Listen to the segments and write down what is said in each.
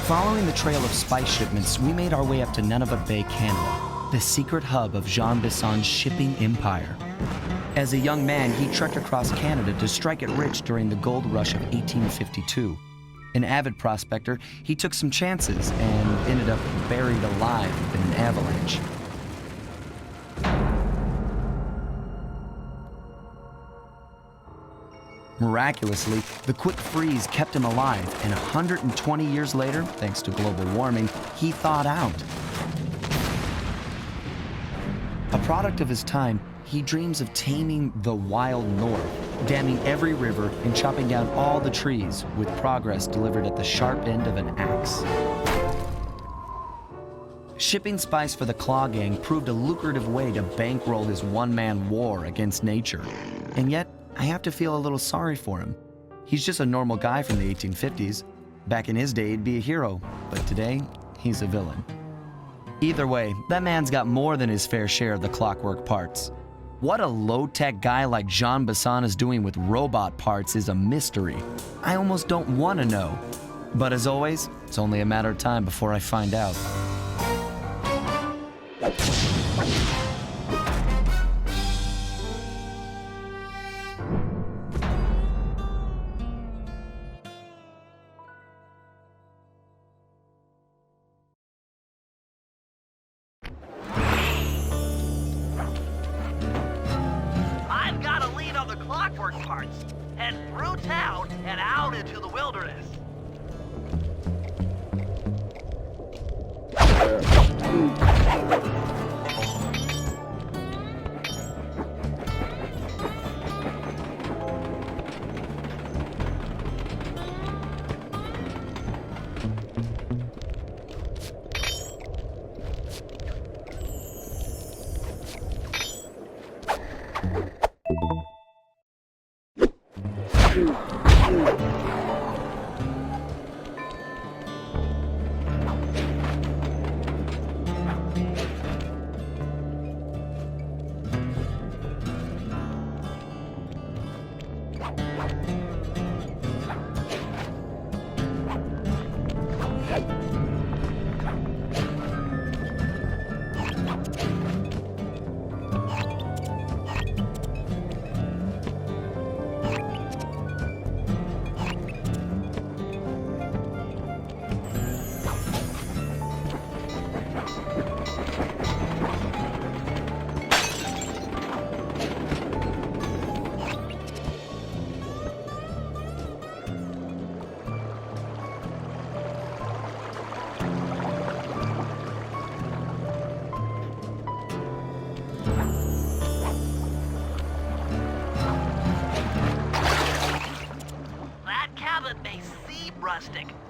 Following the trail of spice shipments, we made our way up to Nunavut Bay, Canada, the secret hub of Jean Bisson's shipping empire. As a young man, he trekked across Canada to strike it rich during the gold rush of 1852. An avid prospector, he took some chances and ended up buried alive in an avalanche. Miraculously, the quick freeze kept him alive, and 120 years later, thanks to global warming, he thawed out. A product of his time, he dreams of taming the wild north, damming every river and chopping down all the trees, with progress delivered at the sharp end of an axe. Shipping spice for the Claw Gang proved a lucrative way to bankroll his one-man war against nature. And yet, I have to feel a little sorry for him. He's just a normal guy from the 1850s. Back in his day, he'd be a hero, but today, he's a villain. Either way, that man's got more than his fair share of the Clockwerk parts. What a low-tech guy like Jean Bisson is doing with robot parts is a mystery. I almost don't want to know. But as always, it's only a matter of time before I find out.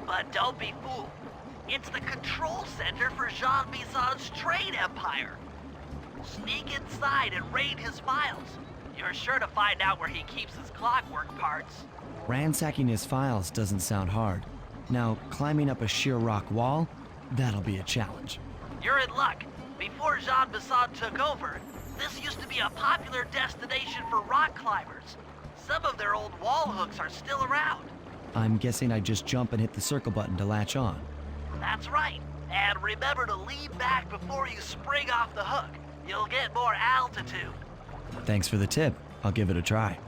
But don't be fooled. It's the control center for Jean Bisson's trade empire. Sneak inside and raid his files. You're sure to find out where he keeps his Clockwerk parts. Ransacking his files doesn't sound hard. Now, climbing up a sheer rock wall, that'll be a challenge. You're in luck. Before Jean Bisson took over, this used to be a popular destination for rock climbers. Some of their old wall hooks are still around. I'm guessing I just jump and hit the circle button to latch on. That's right. And remember to lean back before you spring off the hook. You'll get more altitude. Thanks for the tip. I'll give it a try.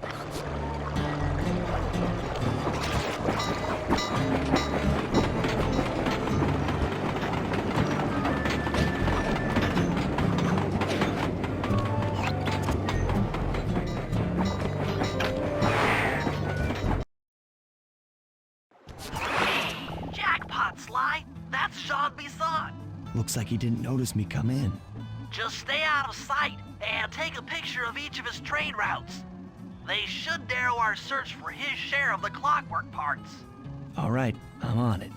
Jackpot, Sly. That's Jean Bisson. Looks like he didn't notice me come in. Just stay out of sight and take a picture of each of his trade routes. They should narrow our search for his share of the Clockwerk parts. All right, I'm on it.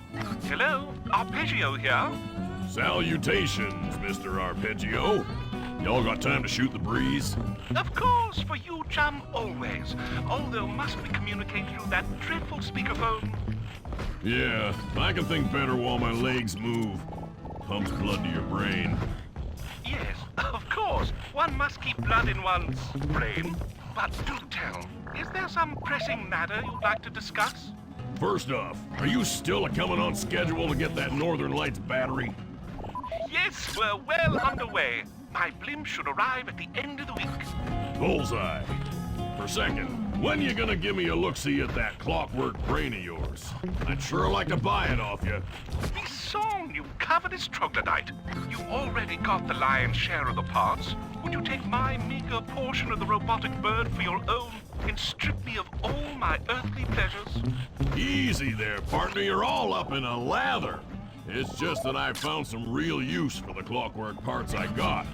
Hello, Arpeggio here. Salutations, Mr. Arpeggio. Y'all got time to shoot the breeze? Of course, for you, chum, always. Although must we communicate through that dreadful speakerphone? Yeah, I can think better while my legs move. Pumps blood to your brain. Yes, of course. One must keep blood in one's brain. But do tell, is there some pressing matter you'd like to discuss? First off, are you still coming on schedule to get that Northern Lights battery? Yes, we're well underway. My blimp should arrive at the end of the week. Bullseye. For second, when you gonna give me a look-see at that Clockwerk brain of yours? I'd sure like to buy it off you. The song, you covetous troglodyte. You already got the lion's share of the parts. Would you take my meager portion of the robotic bird for your own and strip me of all my earthly pleasures? Easy there, partner. You're all up in a lather. It's just that I found some real use for the Clockwerk parts I got.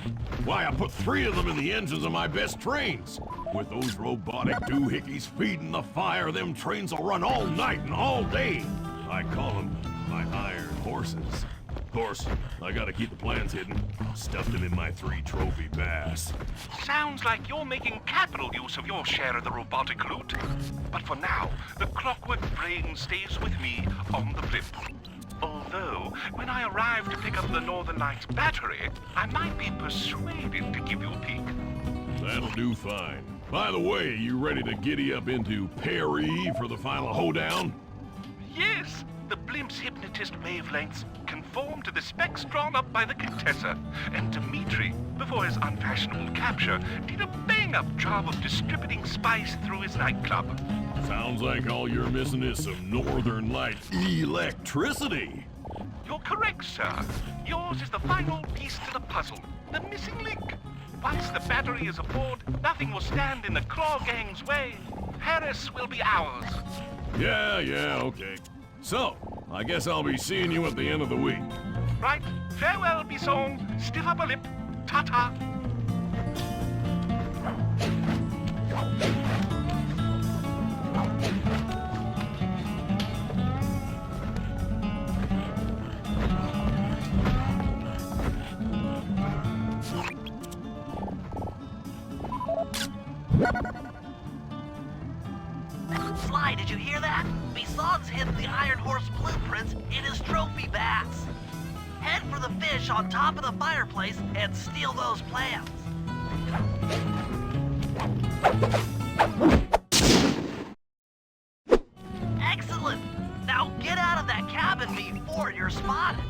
Why, I put 3 of them in the engines of my best trains. With those robotic doohickeys feeding the fire, them trains will run all night and all day. I call them my iron horses. Of course, I gotta keep the plans hidden. Stuffed them in my 3 trophy bass. Sounds like you're making capital use of your share of the robotic loot. But for now, the Clockwerk brain stays with me on the blimp. Although, when I arrive to pick up the Northern Lights battery, I might be persuaded to give you a peek. That'll do fine. By the way, you ready to giddy up into Perry for the final hoedown? Yes, the blimp's hypnotist wavelengths conform to the specs drawn up by the Contessa, and Dmitri, before his unfashionable capture, did a bang-up job of distributing spice through his nightclub. Sounds like all you're missing is some Northern Light electricity. You're correct, sir. Yours is the final piece to the puzzle, the missing link. Once the battery is aboard, nothing will stand in the Claw Gang's way. Paris will be ours. Yeah, okay. So, I guess I'll be seeing you at the end of the week. Right, farewell, Bison. Stiff upper lip. Ta-ta. Sly, did you hear that? Bison's hidden the Iron Horse blueprints in his trophy bass. Head for the fish on top of the fireplace and steal those plans. Excellent! Now get out of that cabin before you're spotted.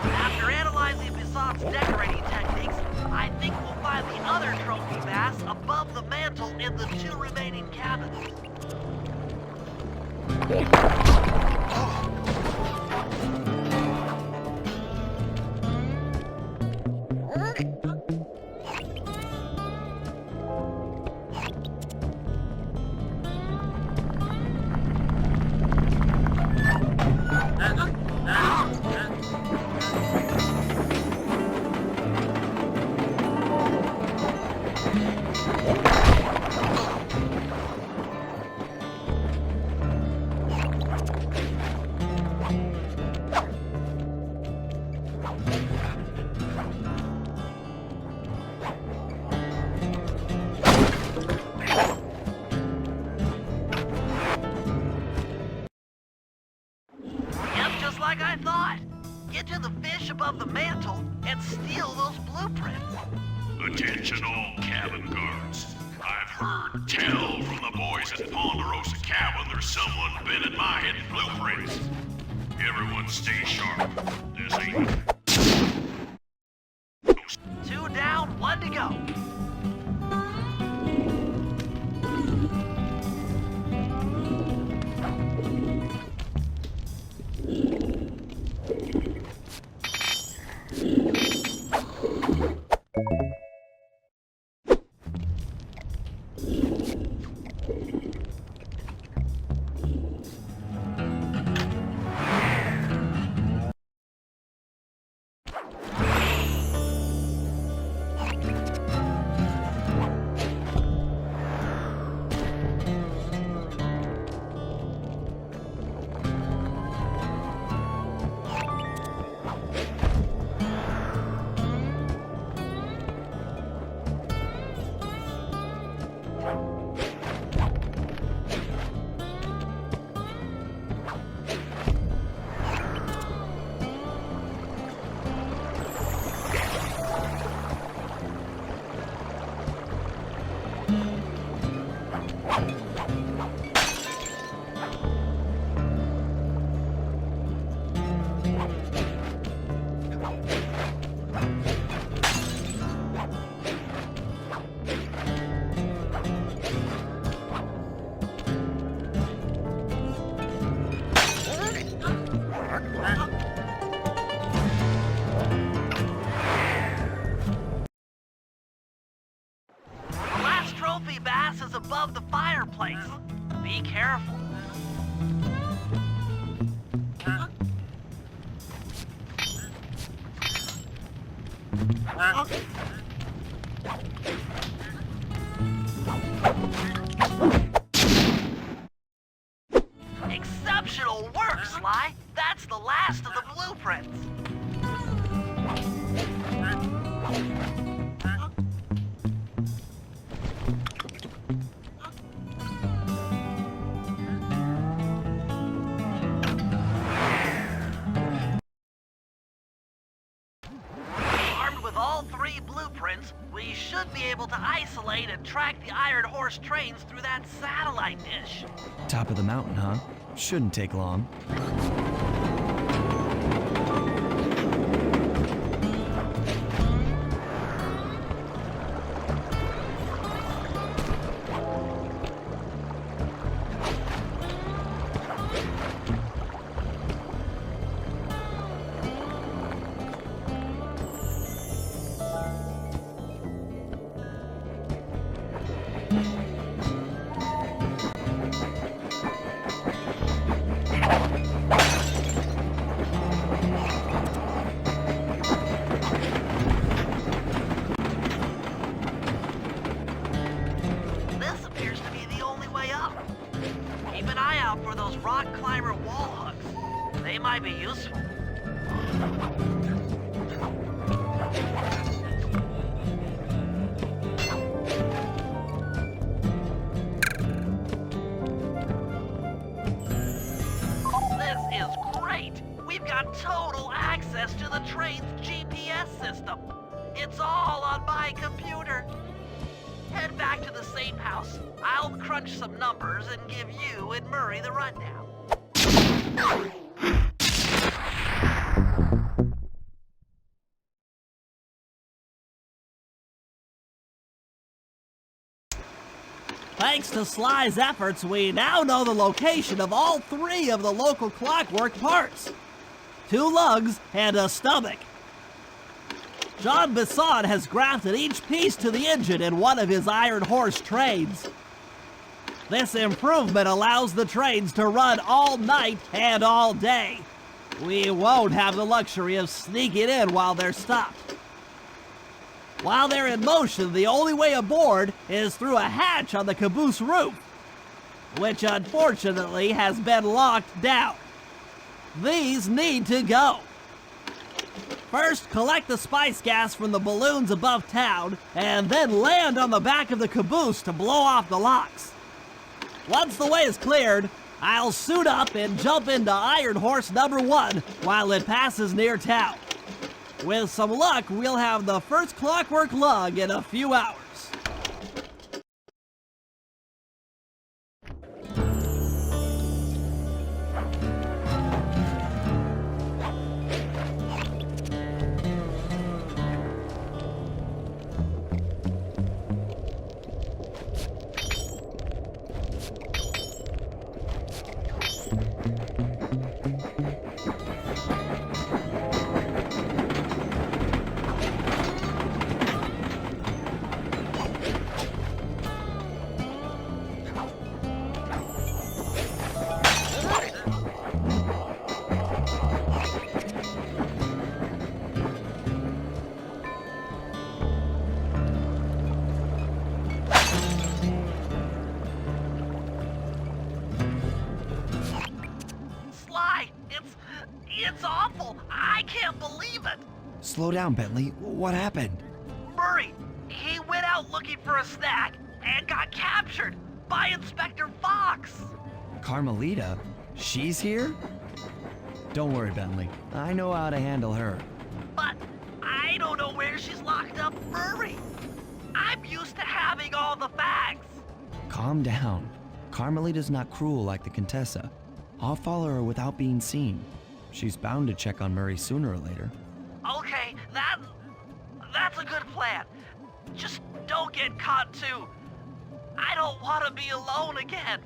After analyzing Bison's decorating techniques, I think we'll find the other trophy bass above the mantle in the 2 remaining cabins. Like I thought. Get to the fish above the mantle and steal those blueprints. Attention all cabin guards. I've heard tell from the boys at Ponderosa Cabin there's someone been in my hidden blueprints. Everyone stay sharp. This ain't... 2 down, 1 to go. is above the fireplace. Be careful. Exceptional work, Sly! That's the last of the blueprints. Armed with all three blueprints, we should be able to isolate and track the Iron Horse trains through that satellite dish. Top of the mountain, huh? Shouldn't take long. This appears to be the only way up. Keep an eye out for those rock climber wall hooks. They might be useful. This is great! We've got total access to the train's GPS system. It's all on my computer. Head back to the safe house. I'll crunch some numbers and give you and Murray the rundown. Thanks to Sly's efforts, we now know the location of all three of the local Clockwerk parts. 2 lugs and a stomach. Jean Bisson has grafted each piece to the engine in one of his Iron Horse trains. This improvement allows the trains to run all night and all day. We won't have the luxury of sneaking in while they're stopped. While they're in motion, the only way aboard is through a hatch on the caboose roof, which unfortunately has been locked down. These need to go. First, collect the spice gas from the balloons above town, and then land on the back of the caboose to blow off the locks. Once the way is cleared, I'll suit up and jump into Iron Horse number 1 while it passes near town. With some luck, we'll have the first Clockwerk lug in a few hours. It's awful. I can't believe it. Slow down, Bentley. What happened? Murray, he went out looking for a snack and got captured by Inspector Fox. Carmelita? She's here? Don't worry, Bentley. I know how to handle her. But I don't know where she's locked up, Murray. I'm used to having all the facts. Calm down. Carmelita's not cruel like the Contessa. I'll follow her without being seen. She's bound to check on Murray sooner or later. Okay, that's a good plan. Just don't get caught too. I don't want to be alone again.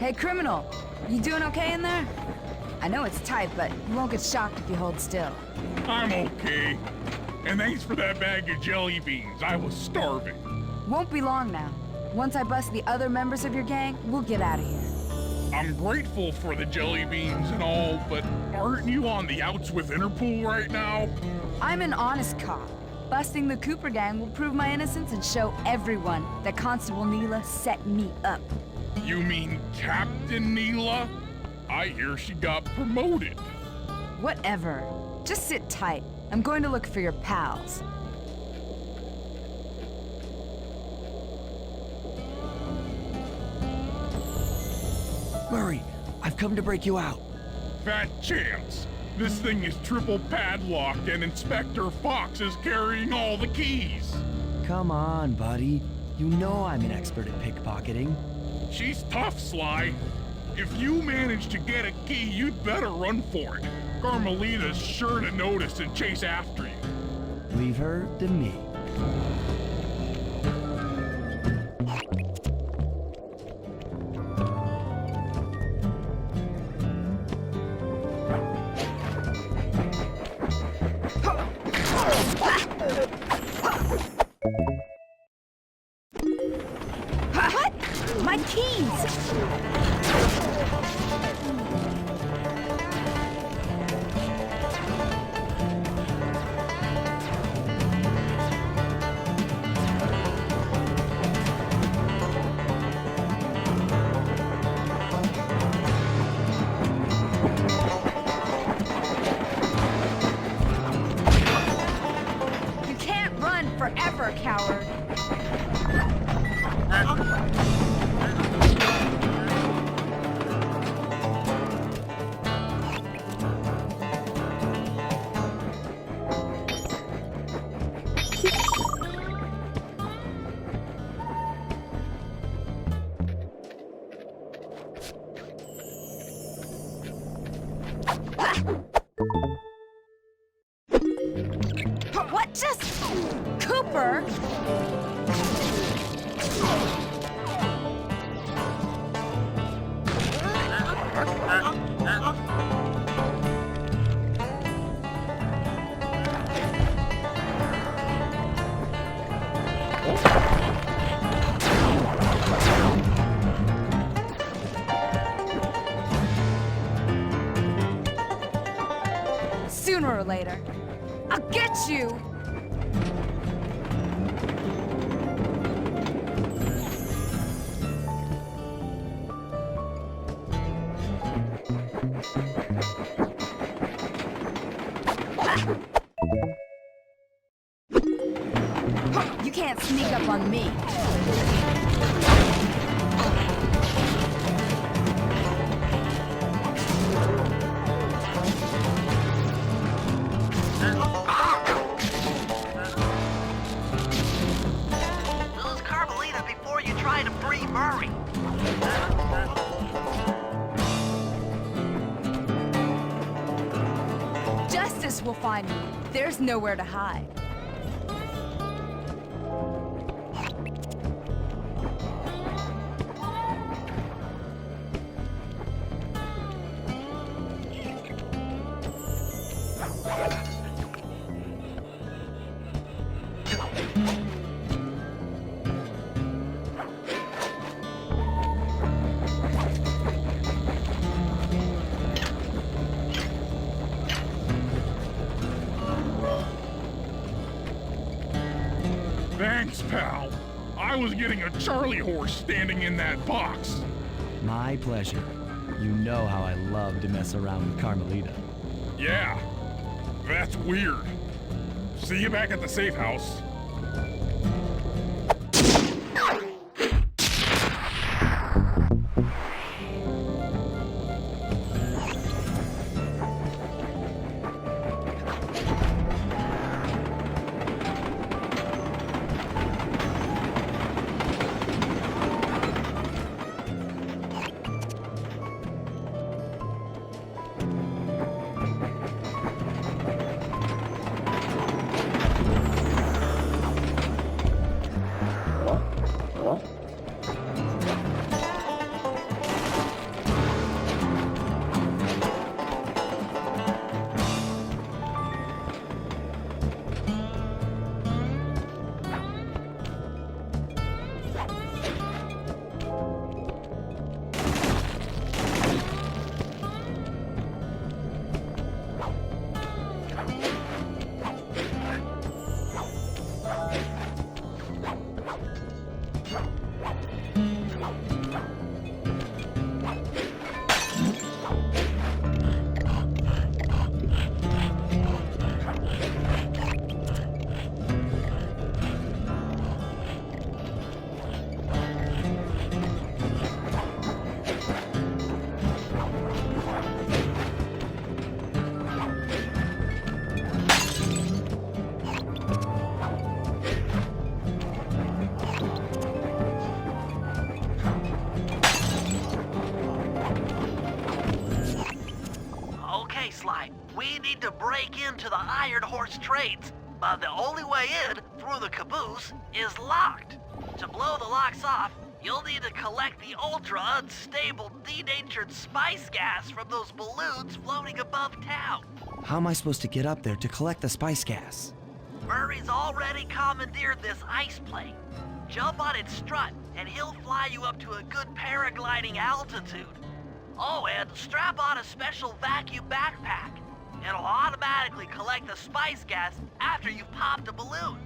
Hey, criminal. You doing okay in there? I know it's tight, but you won't get shocked if you hold still. I'm okay. And thanks for that bag of jelly beans. I was starving. Won't be long now. Once I bust the other members of your gang, we'll get out of here. I'm grateful for the jelly beans and all, but aren't you on the outs with Interpol right now? I'm an honest cop. Busting the Cooper gang will prove my innocence and show everyone that Constable Neela set me up. You mean Captain Neela? I hear she got promoted. Whatever. Just sit tight. I'm going to look for your pals. Murray, I've come to break you out. Fat chance. This thing is triple padlocked and Inspector Fox is carrying all the keys. Come on, buddy. You know I'm an expert at pickpocketing. She's tough, Sly. If you manage to get a key, you'd better run for it. Carmelita's sure to notice and chase after you. Leave her to me. What? My keys! You can't run forever, coward. What just... Cooper? sooner or later. I'll get you! You can't sneak up on me. Lose Carmelita before you try to free Murray. Justice will find me. There's nowhere to hide. Thanks, pal. I was getting a Charlie horse standing in that box. My pleasure. You know how I love to mess around with Carmelita. Yeah, that's weird. See you back at the safe house. Okay, Sly, we need to break into the Iron Horse trades, but the only way in, through the caboose, is locked. To blow the locks off, you'll need to collect the ultra-unstable, denatured spice gas from those balloons floating above town. How am I supposed to get up there to collect the spice gas? Murray's already commandeered this ice plane. Jump on its strut, and he'll fly you up to a good paragliding altitude. Oh, and strap on a special vacuum backpack. It'll automatically collect the spice gas after you've popped a balloon.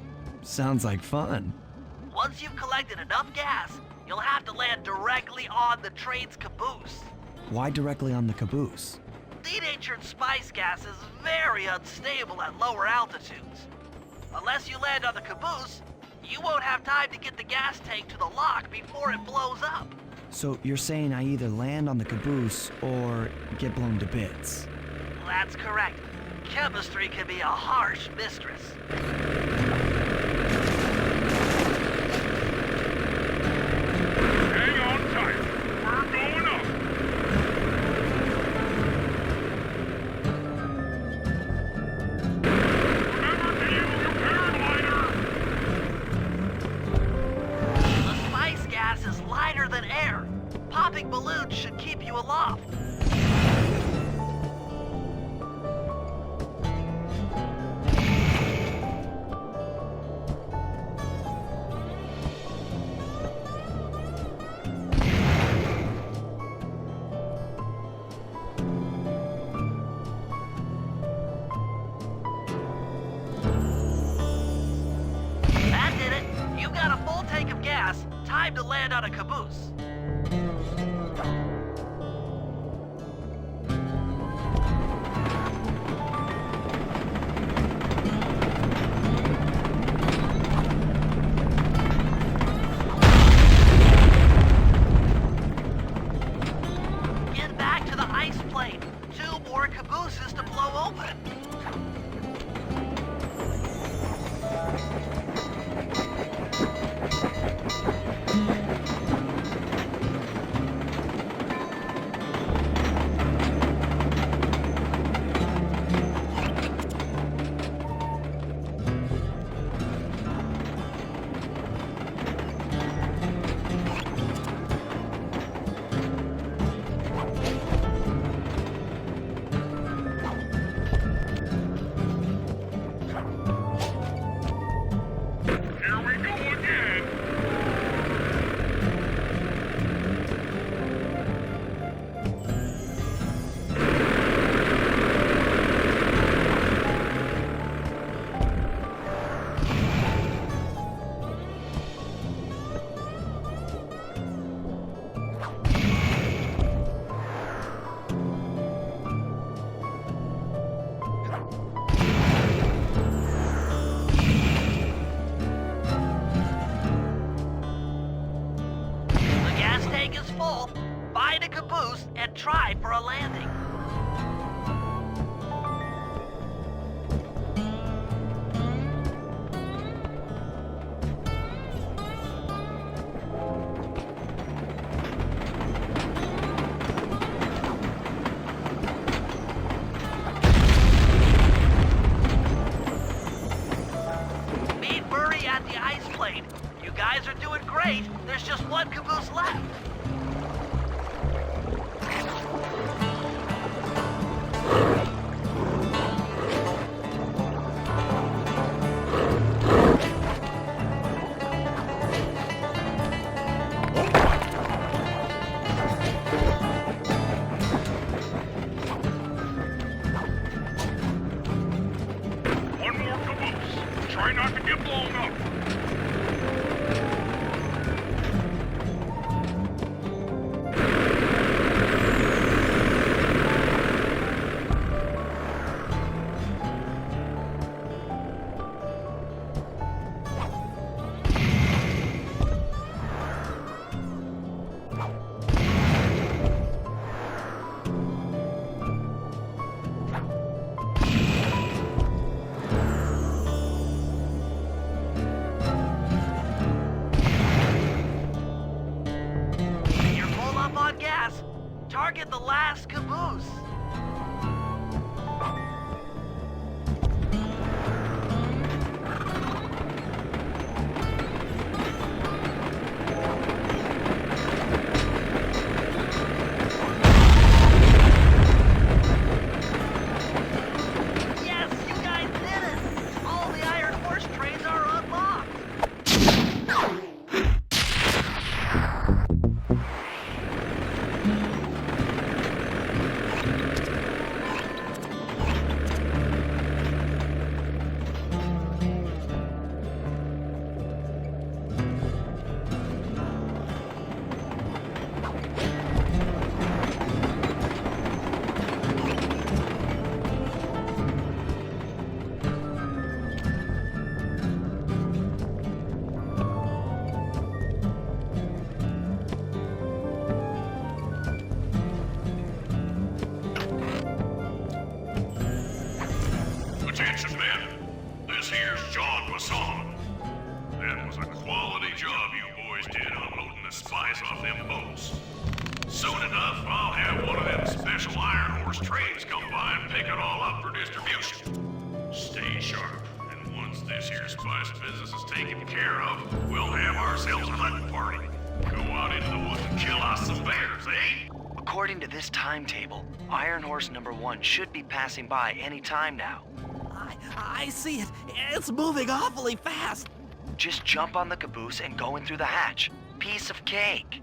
Sounds like fun. Once you've collected enough gas, you'll have to land directly on the train's caboose. Why directly on the caboose? Denatured spice gas is very unstable at lower altitudes. Unless you land on the caboose, you won't have time to get the gas tank to the lock before it blows up. So you're saying I either land on the caboose or get blown to bits? That's correct. Chemistry can be a harsh mistress. Hang on tight. We're going up. Remember to use your paraglider. The spice gas is lighter than air. Popping balloons should keep you aloft. time to land on a caboose. Get back to the ice plane. 2 more cabooses to blow open. Here we go again. The gas tank is full. Find a caboose and try for a landing. Meet Murray at the ice plane. You guys are doing great. There's just 1 caboose left. One more caboose. Try not to get blown up. You're full up on gas. Target the last caboose. Yes, you guys did it. All the Iron Horse trains are unlocked. Attention, men. This here's John Masson. That was a quality job you boys did unloading the spice off them boats. Soon enough, I'll have one of them special Iron Horse trains come by and pick it all up for distribution. Stay sharp, and once this here spice business is taken care of, we'll have ourselves a hunting party. Go out into the woods and kill us some bears, eh? According to this timetable, Iron Horse number 1 should be passing by any time now. I see it. It's moving awfully fast. Just jump on the caboose and go in through the hatch. Piece of cake.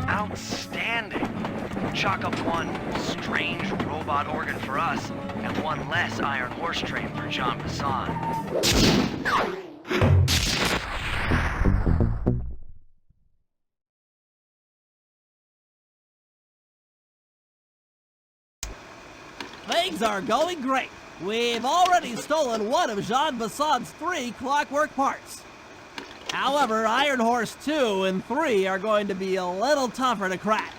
Outstanding. Chalk up one strange robot organ for us, and one less Iron Horse train for Jean Passan. Things are going great. We've already stolen one of Jean Passan's 3 Clockwerk parts. However, Iron Horse 2 and 3 are going to be a little tougher to crack.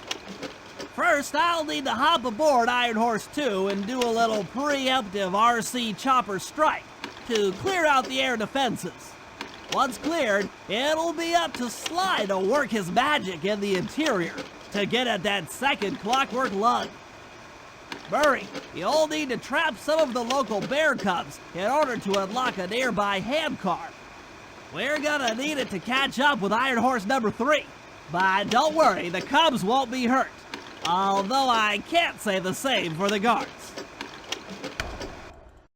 First, I'll need to hop aboard Iron Horse 2 and do a little preemptive RC chopper strike to clear out the air defenses. Once cleared, it'll be up to Sly to work his magic in the interior to get at that second Clockwerk lug. Murray, you'll need to trap some of the local bear cubs in order to unlock a nearby hand car. We're gonna need it to catch up with Iron Horse number 3. But don't worry, the cubs won't be hurt. Although I can't say the same for the guards.